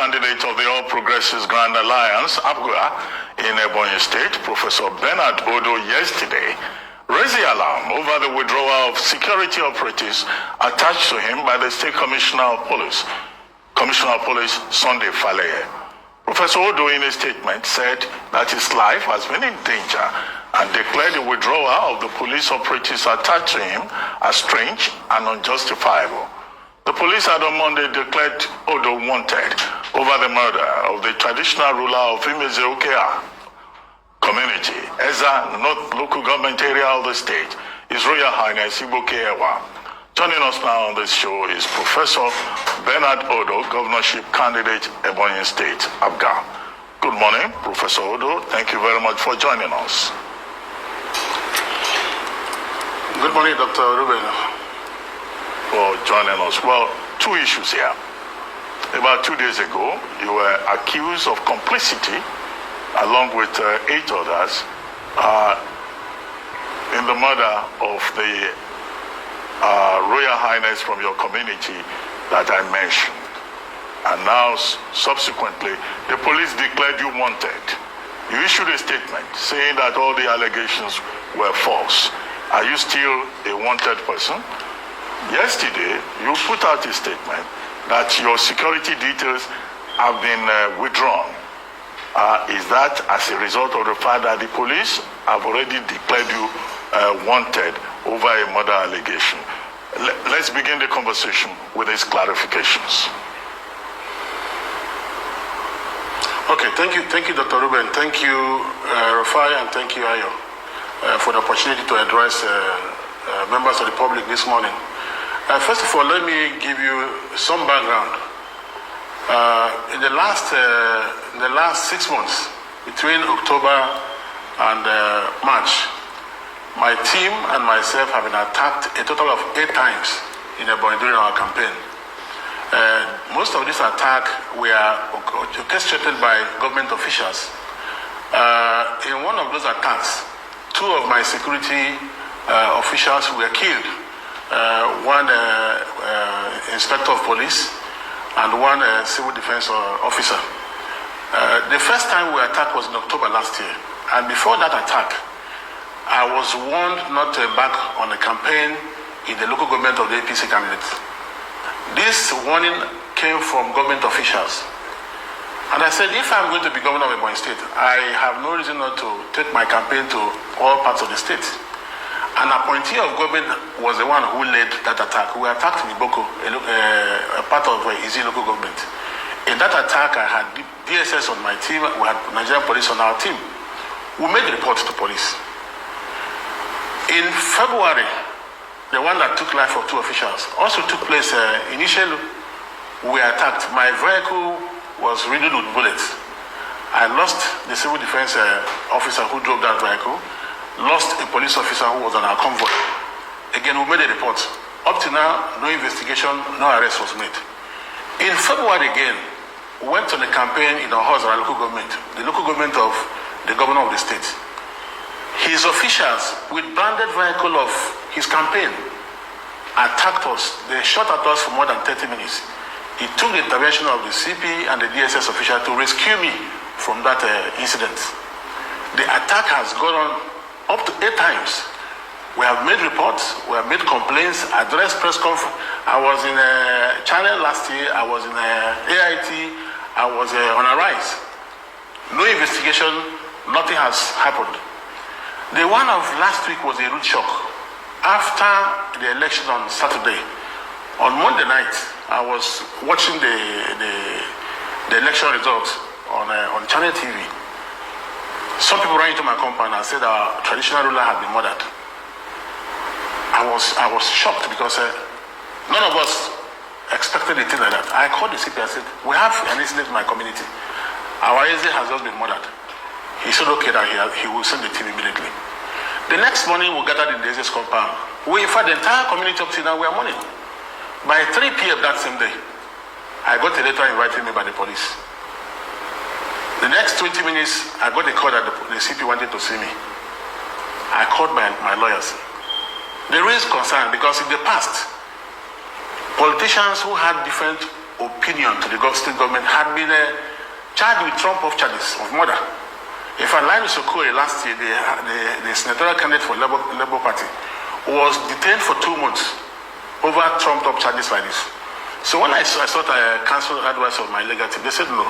candidate of the All Progressives Grand Alliance, APGA, in Ebonyi State, Professor Bernard Odo, yesterday raised the alarm over the withdrawal of security operatives attached to him by the State Commissioner of Police, Sunday Faleye. Professor Odo, in a statement, said that his life has been in danger and declared the withdrawal of the police operatives attached to him as strange and unjustifiable. The police had on Monday declared Odo wanted over the murder of the traditional ruler of Imeze-Okea community, Eza North Local Government Area of the state, His Royal Highness Igbo Kewa. Joining us now on this show is Professor Bernard Odo, governorship candidate, Ebonyi State, APGA. Good morning, Professor Odo. Thank you very much for joining us. Good morning, Dr. Ruben. For joining us. Well, two issues here. About 2 days ago, you were accused of complicity, along with 8 others, in the murder of the Royal Highness from your community that I mentioned. And now, subsequently, the police declared you wanted. You issued a statement saying that all the allegations were false. Are you still a wanted person? Yesterday, you put out a statement that your security details have been withdrawn. Is that as a result of the fact that the police have already declared you wanted over a murder allegation? Let's begin the conversation with these clarifications. Okay, thank you, Dr. Ruben. Thank you, Rafai, and thank you, Ayo, for the opportunity to address members of the public this morning. First of all, let me give you some background. In the last 6 months, between October and March, my team and myself have been attacked a total of 8 times in Ebonyi during our campaign. Most of these attacks were orchestrated by government officials. In one of those attacks, 2 of my security officials were killed. One inspector of police and one civil defense officer. The first time we attacked was in October last year. And before that attack, I was warned not to embark on a campaign in the local government of the APC candidate. This warning came from government officials. And I said, if I'm going to be governor of Ebonyi State, I have no reason not to take my campaign to all parts of the state. An appointee of government was the one who led that attack. We attacked Niboko, a part of Izi local government. In that attack, I had DSS on my team, we had Nigerian police on our team. We made reports to police. In February, the one that took life of 2 officials also took place. Initially, we were attacked. My vehicle was riddled with bullets. I lost the civil defense officer who drove that vehicle, lost a police officer who was on our convoy. Again, we made a report. Up to now, no investigation, no arrest was made. In February again, we went on a campaign in our local government, the local government of the governor of the state. His officials, with branded vehicle of his campaign, attacked us. They shot at us for more than 30 minutes. It took the intervention of the CP and the DSS official to rescue me from that incident. The attack has gone on up to 8 times. We have made reports, we have made complaints, addressed press conference. I was in a channel last year, I was in AIT, I was on a rise. No investigation, nothing has happened. The one of last week was a rude shock. After the election on Saturday, on Monday night, I was watching the election results on Channel TV. Some people ran into my compound and said our traditional ruler had been murdered. I was shocked because none of us expected a thing like that. I called the CP and said, we have an incident in my community. Our Eze has just been murdered. He said, okay, that he will send the team immediately. The next morning, we gathered in the Eze's compound. In fact, the entire community up till now, we are mourning. By 3 p.m. that same day, I got a letter inviting me by the police. The next 20 minutes, I got a call that the CP wanted to see me. I called my lawyers. They raised concern because in the past, politicians who had different opinion to the state government, had been charged with Trump of charges of murder. If Alain Sokore last year, the senatorial candidate for Labour Party, was detained for 2 months over trumped up charges like this. So when I sought counsel advice of my legal team, they said no,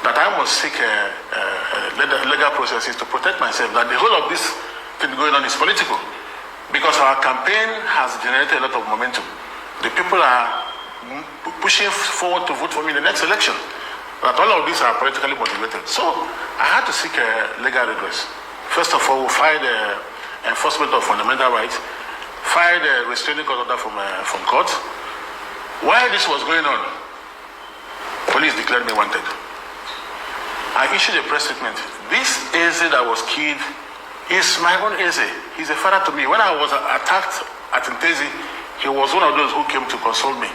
that I must seek legal processes to protect myself, that the whole of this thing going on is political. Because our campaign has generated a lot of momentum. The people are pushing forward to vote for me in the next election. But all of these are politically motivated. So I had to seek legal redress. First of all, we filed enforcement of fundamental rights, filed a restraining order from court. While this was going on, police declared me wanted. I issued a press statement. This Eze that was killed is my own Eze. He's a father to me. When I was attacked at Ntezi, he was one of those who came to console me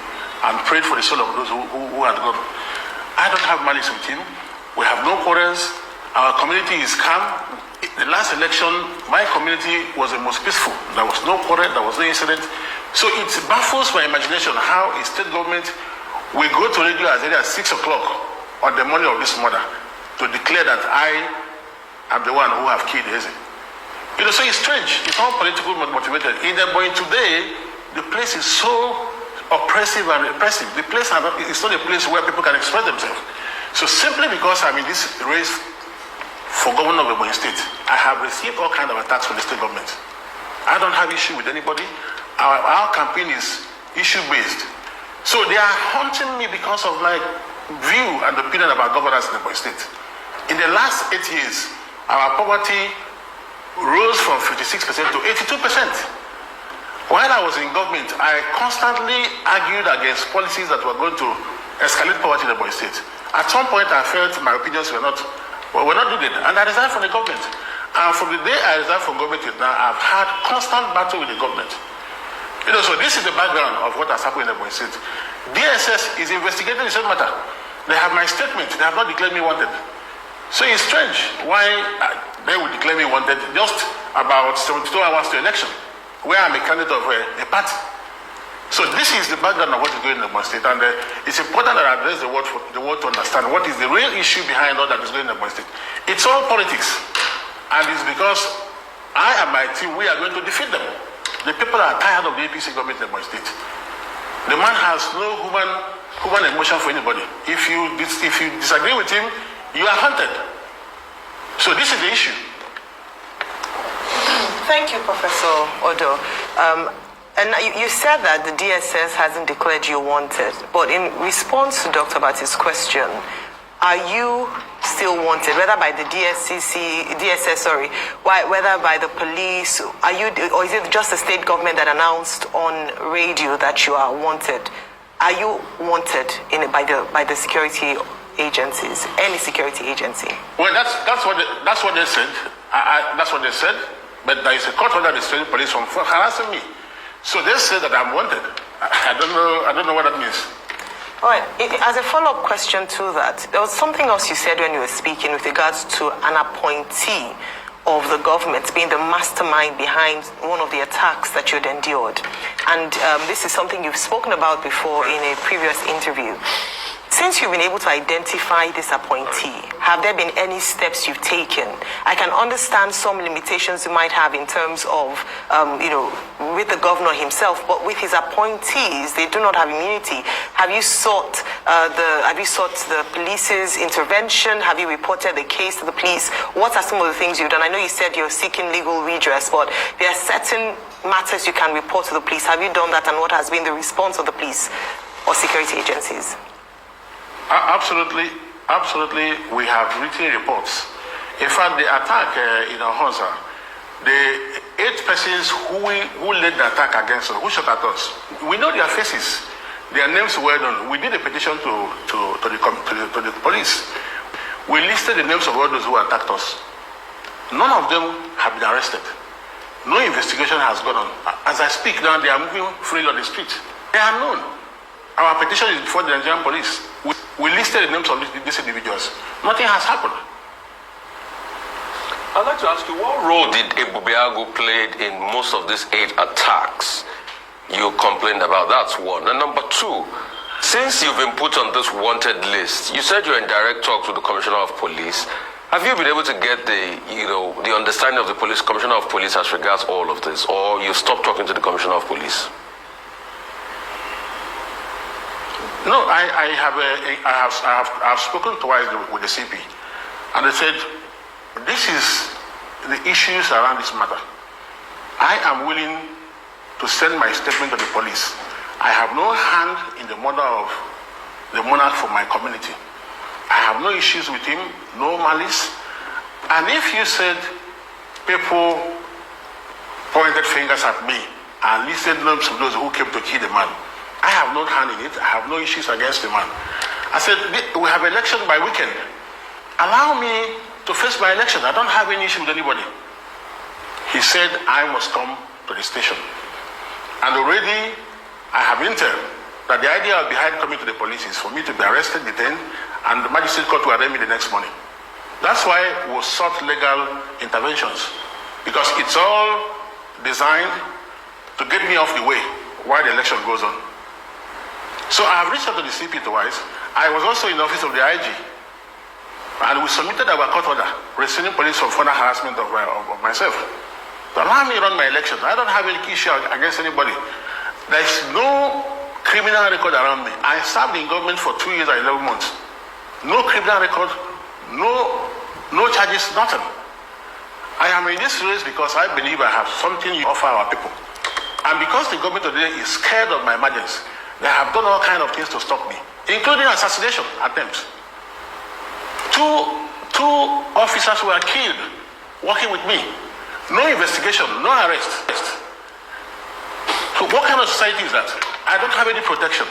and prayed for the soul of those who had gone. I don't have malice with him. We have no quarrels. Our community is calm. The last election, my community was the most peaceful. There was no quarrel, there was no incident. So it baffles my imagination how a state government will go to radio as early as 6 o'clock on the morning of this murder to declare that I am the one who have killed Eze. You know, so it's strange. It's all politically motivated. But today, the place is so oppressive and repressive. The place is not a place where people can express themselves. So simply because I'm in this race for governor of Ebonyi State, I have received all kinds of attacks from the state government. I don't have issue with anybody. Our campaign is issue-based. So they are haunting me because of my view and opinion about governance in Ebonyi State. In the last 8 years, our poverty rose from 56% to 82%. While I was in government, I constantly argued against policies that were going to escalate poverty in Ebonyi State. At some point, I felt my opinions were not needed, and I resigned from the government. And from the day I resigned from government till now, I've had constant battle with the government. You know, so this is the background of what has happened in Ebonyi State. DSS is investigating the same matter. They have my statement. They have not declared me wanted. So it's strange why they would declare me wanted just about 72 hours to election, where I'm a candidate of a party. So this is the background of what is going on in Ebonyi State, and it's important that I address the world to understand what is the real issue behind all that is going on in Ebonyi State. It's all politics, and it's because I and my team, we are going to defeat them. The people are tired of the APC government in Ebonyi State. The man has no human emotion for anybody. If you disagree with him, you are hunted. So this is the issue. Thank you, Professor Odo. And you said that the DSS hasn't declared you wanted, but in response to Dr. Bati's question, are you still wanted, whether by the DSS, whether by the police, or is it just the state government that announced on radio that you are wanted? Are you wanted by the security agencies, any security agency? Well, that's what they said. That's what they said. But there is a court order restraining police from harassing me. So they say that I'm wanted. I don't know what that means. All right. As a follow-up question to that, there was something else you said when you were speaking with regards to an appointee of the government being the mastermind behind one of the attacks that you'd endured. And this is something you've spoken about before in a previous interview. Since you've been able to identify this appointee, have there been any steps you've taken? I can understand some limitations you might have in terms of, with the governor himself, but with his appointees, they do not have immunity. Have you sought the police's intervention? Have you reported the case to the police? What are some of the things you've done? I know you said you're seeking legal redress, but there are certain matters you can report to the police. Have you done that, and what has been the response of the police or security agencies? Absolutely, we have written reports. In fact, the attack in Ahoza, the 8 persons who led the attack against us, who shot at us, we know their faces, their names were known. We did a petition to the police. We listed the names of all those who attacked us. None of them have been arrested. No investigation has gone on. As I speak now, they are moving freely on the street. They are known. Our petition is before the Nigerian police. We listed the names of these individuals. Nothing has happened. I'd like to ask you, what role did Ebubeagu play in most of these 8 attacks you complained about? That's one. And number 2, Since you've been put on this wanted list, you said you're in direct talks with the Commissioner of Police. Have you been able to get the understanding of the Commissioner of Police as regards all of this, or you've stopped talking to the Commissioner of Police? No, I have spoken twice with the CP, and they said this is the issues around this matter. I am willing to send my statement to the police. I have no hand in the murder of the monarch from my community. I have no issues with him, no malice. And if you said people pointed fingers at me and listed names of those who came to kill the man, I have no hand in it. I have no issues against the man. I said, we have election by weekend. Allow me to face my election. I don't have any issue with anybody. He said, I must come to the station. And already I have intel that the idea behind coming to the police is for me to be arrested, detained, and the magistrate court will arraign me the next morning. That's why we sought legal interventions, because it's all designed to get me off the way while the election goes on. So I have reached out to the CP twice. I was also in the office of the IG, and we submitted our court order restraining police from further harassment of myself. To allow me to run my elections. I don't have any issue against anybody. There's no criminal record around me. I served in government for 2 years and 11 months. No criminal record, no charges, nothing. I am in this race because I believe I have something to offer our people. And because the government today is scared of my emergence, they have done all kinds of things to stop me, including assassination attempts. Two officers were killed working with me. No investigation, no arrest. So what kind of society is that? I don't have any protection.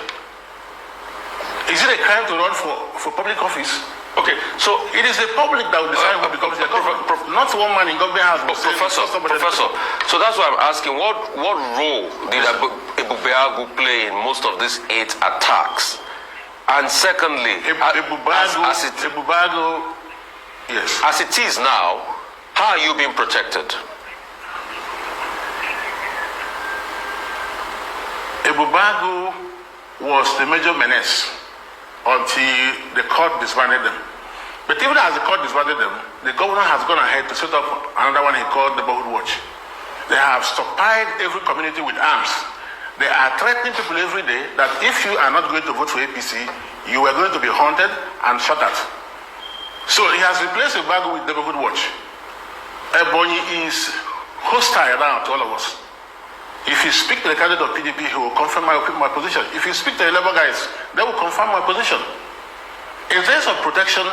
Is it a crime to run for public office? Okay, so it is the public that will decide who becomes the government, not one man in government house. Professor, so that's why I'm asking, what role did Ebubeagu play in most of these 8 attacks? And secondly, Ebubeagu, yes. As it is now, how are you being protected? Ebubeagu was the major menace until the court disbanded them. But even as the court disbanded them, the governor has gone ahead to set up another one he called the Neighborhood Watch. They have stockpiled every community with arms. They are threatening people every day that if you are not going to vote for APC, you are going to be haunted and shot at. So he has replaced Ebubeagu with the Neighborhood Watch. Ebonyi is hostile now to all of us. If you speak to the candidate of PDP, he will confirm my position. If you speak to the Labour guys, they will confirm my position. In terms of protection,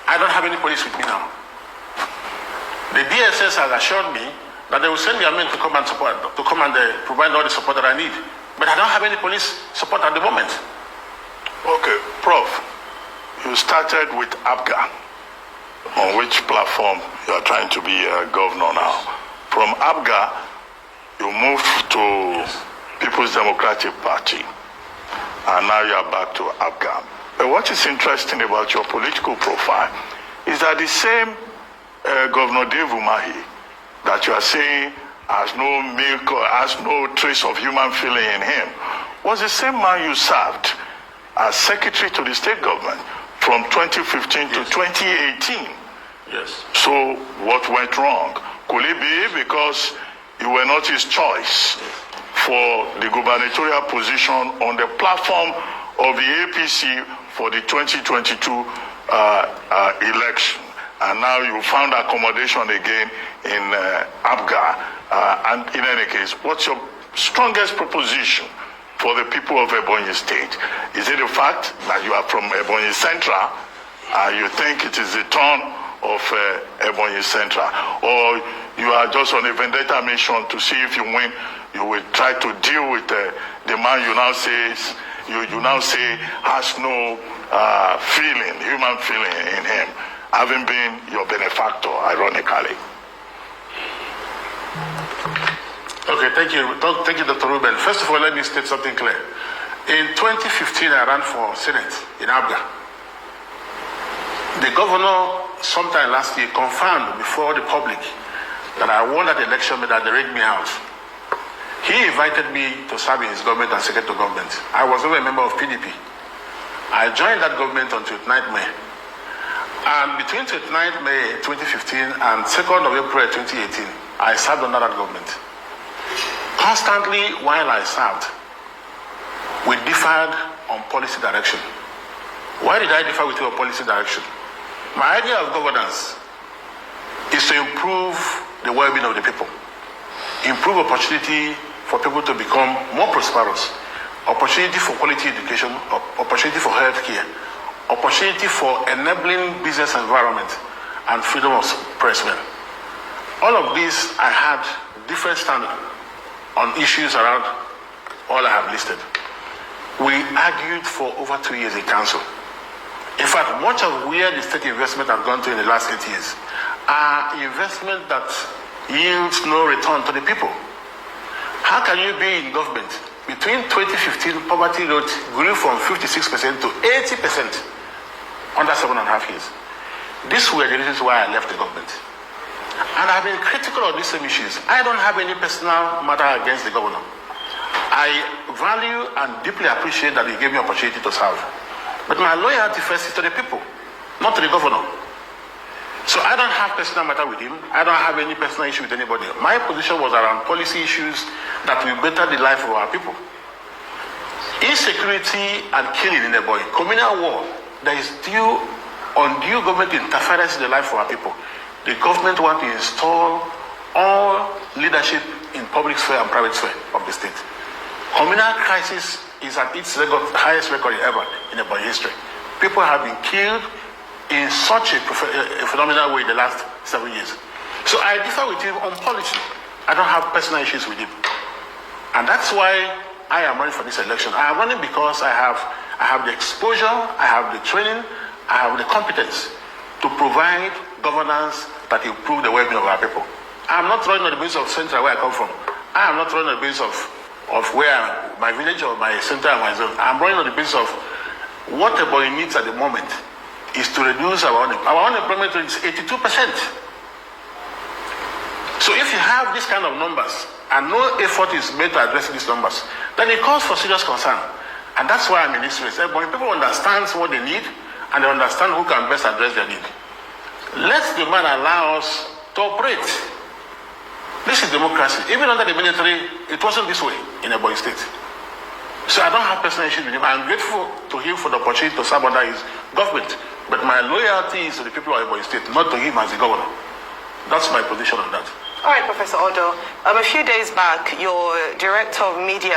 I don't have any police with me now. The DSS has assured me that they will send their men to come and support, to come and provide all the support that I need. But I don't have any police support at the moment. Okay, Prof, you started with APGA, on which platform you are trying to be a governor now. From APGA, you moved to People's Democratic Party, and now you are back to APGA. But what is interesting about your political profile is that the same Governor Dave Umahi that you are saying has no milk or has no trace of human feeling in him was the same man you served as secretary to the state government from 2015 to 2018. Yes. So what went wrong? Could it be because you were not his choice for the gubernatorial position on the platform of the APC for the 2022 election? And now you found accommodation again in APGA. And in any case, what's your strongest proposition for the people of Ebonyi State? Is it the fact that you are from Ebonyi Central and you think it is the turn of Ebonyi Central? Or you are just on a vendetta mission to see if you win, you will try to deal with the man you now say has no human feeling in him, having been your benefactor, ironically. Okay, thank you, Dr. Ruben. First of all, let me state something clear. In 2015, I ran for Senate in APGA. The governor, sometime last year, confirmed before the public that I won that election, but that they rigged me out. He invited me to serve in his government and secretary to government. I was never a member of PDP. I joined that government on 29th May. And between 29th May 2015 and 2nd of April 2018, I served under that government. Constantly while I served, we differed on policy direction. Why did I differ with you on policy direction? My idea of governance is to improve the well-being of the people, improve opportunity for people to become more prosperous, opportunity for quality education, opportunity for health care, opportunity for enabling business environment, and freedom of expression. All of these, I had different standards on issues around all I have listed. We argued for over 2 years in council. In fact, much of where the state investment has gone to in the last 8 years are investment that yields no return to the people. How can you be in government? Between 2015, poverty rate grew from 56% to 80% under 7.5 years. These were the reasons why I left the government. And I've been critical of these same issues. I don't have any personal matter against the governor. I value and deeply appreciate that he gave me opportunity to serve. But my loyalty first is to the people, not to the governor. So I don't have personal matter with him. I don't have any personal issue with anybody. My position was around policy issues that will better the life of our people. Insecurity and killing in the boy, communal war, there is undue government interference in the life of our people. The government wants to install all leadership in public sphere and private sphere of the state. Communal crisis is at its highest record ever in the boy history. People have been killed in such a phenomenal way in the last 7 years. So I differ with him on policy. I don't have personal issues with him. And that's why I am running for this election. I am running because I have the exposure, I have the training, I have the competence to provide governance that improve the well-being of our people. I am not running on the basis of Central where I come from. I am not running on the basis of where my village or my center and my zone. I am running on the basis of what the boy needs at the moment is to reduce our unemployment rate is 82%. So if you have this kind of numbers and no effort is made to address these numbers, then it calls for serious concern. And that's why I'm in this race. When people understand what they need and they understand who can best address their need, let the man allow us to operate. This is democracy. Even under the military, it wasn't this way in Ebonyi State. So I don't have personal issues with him. I'm grateful to him for the opportunity to serve under his government. But my loyalty is to the people of Ebonyi State, not to him as the governor. That's my position on that. All right, Professor Odaloh. A few days back, your director of media,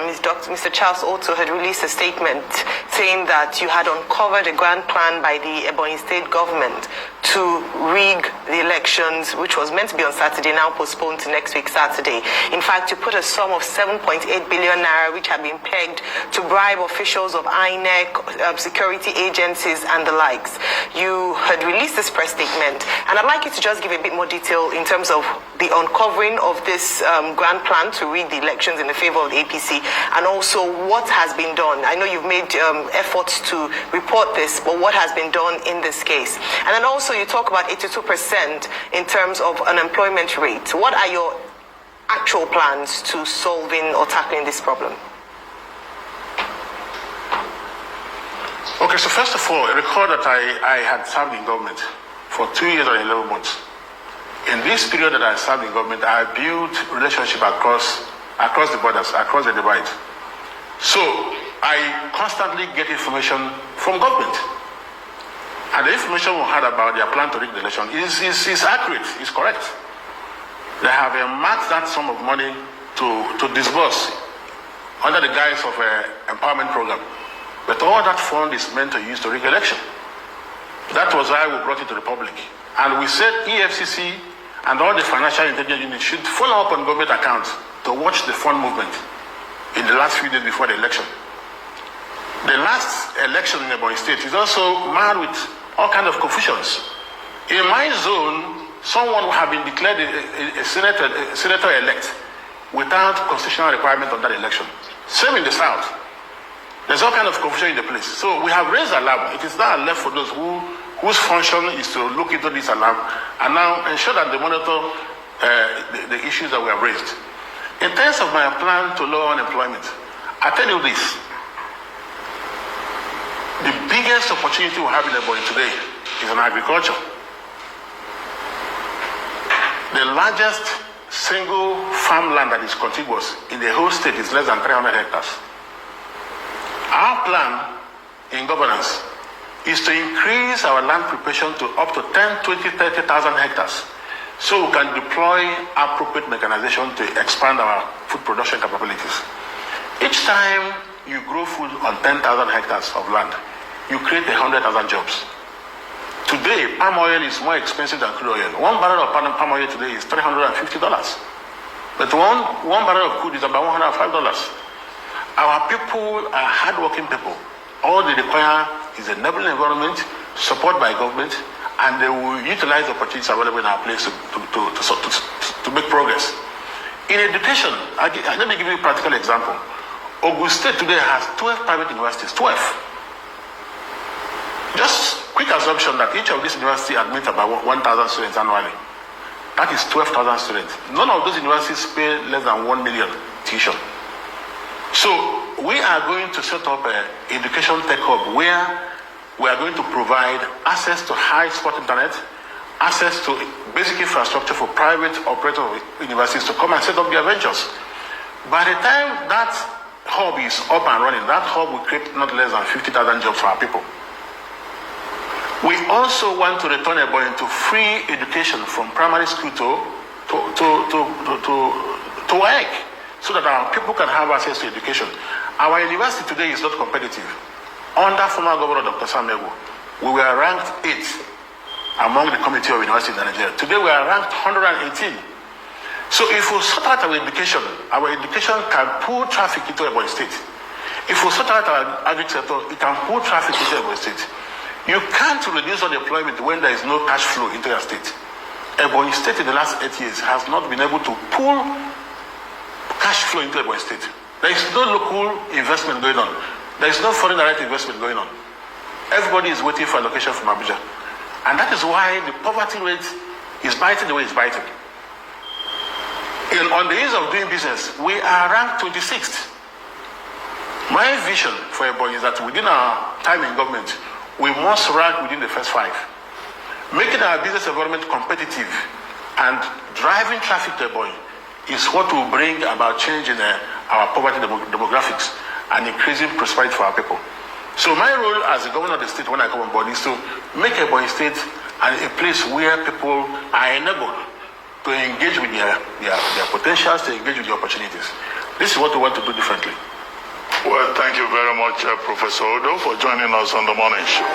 Mr. Charles Otto, had released a statement saying that you had uncovered a grand plan by the Ebonyi State government to rig the elections, which was meant to be on Saturday, now postponed to next week, Saturday. In fact, you put a sum of 7.8 billion naira, which had been pegged to bribe officials of INEC, security agencies, and the likes. You had released this press statement, and I'd like you to just give a bit more detail in terms of the uncovering of this grand plan to rig the elections in the favor of the APC, and also what has been done. I know you've made efforts to report this, but what has been done in this case? And then also you talk about 82% in terms of unemployment rate. What are your actual plans to solving or tackling this problem? Okay, so first of all, recall that I had served in government for 2 years and 11 months. In this period that I served in government, I built relationship across the borders, across the divide. So I constantly get information from government. And the information we had about their plan to rig the election is accurate, is correct. They have marked that sum of money to disburse under the guise of an empowerment program. But all that fund is meant to use to rig election. That was why we brought it to the public. And we said EFCC and all the financial intelligence units should follow up on government accounts to watch the fund movement in the last few days before the election. The last election in Ebonyi State is also marred with all kinds of confusions. In my zone, someone would have been declared a senator-elect without constitutional requirement on that election. Same in the South. There's all kinds of confusion in the place. So we have raised alarm. It is now left for those whose function is to look into this alarm and now ensure that they monitor the issues that we have raised. In terms of my plan to lower unemployment, I tell you this. The biggest opportunity we have in Ebonyi today is in agriculture. The largest single farmland that is contiguous in the whole state is less than 300 hectares. Our plan in governance is to increase our land preparation to up to 10, 20, 30,000 hectares so we can deploy appropriate mechanization to expand our food production capabilities. Each time you grow food on 10,000 hectares of land, you create 100,000 jobs. Today, palm oil is more expensive than crude oil. One barrel of palm oil today is $350. But one barrel of crude is about $105. Our people are hardworking people. All they require is a enabling environment, support by government, and they will utilize the opportunities available in our place to make progress. In education, let me give you a practical example. Ogun State today has 12 private universities, 12. Just quick assumption that each of these universities admits about 1,000 students annually. That is 12,000 students. None of those universities pay less than 1 million tuition. So we are going to set up an education tech hub where we are going to provide access to high-speed internet, access to basic infrastructure for private operator universities to come and set up their ventures. By the time that hub is up and running, that hub will create not less than 50,000 jobs for our people. We also want to return Ebonyi to free education from primary school to work, so that our people can have access to education. Our university today is not competitive. Under former Governor Dr. Samego, we were ranked 8th among the Committee of Universities in Nigeria. Today we are ranked 118. So if we sort out our education can pull traffic into Ebonyi State. If we sort out our agri sector, it can pull traffic into Ebonyi State. You can't reduce unemployment when there is no cash flow into your state. Ebonyi State in the last 8 years has not been able to pull cash flow into Ebonyi State. There is no local investment going on. There is no foreign direct investment going on. Everybody is waiting for allocation from Abuja. And that is why the poverty rate is biting the way it's biting. On the ease of doing business, we are ranked 26th. My vision for Ebonyi is that within our time in government, we must rank within the first 5. Making our business environment competitive and driving traffic to Ebonyi is what will bring about change in our poverty demographics and increasing prosperity for our people. So my role as the governor of the state when I come on board is to make Ebonyi State a place where people are enabled to engage with their potentials, to engage with their opportunities. This is what we want to do differently. Well, thank you very much, Professor Odo, for joining us on the morning show.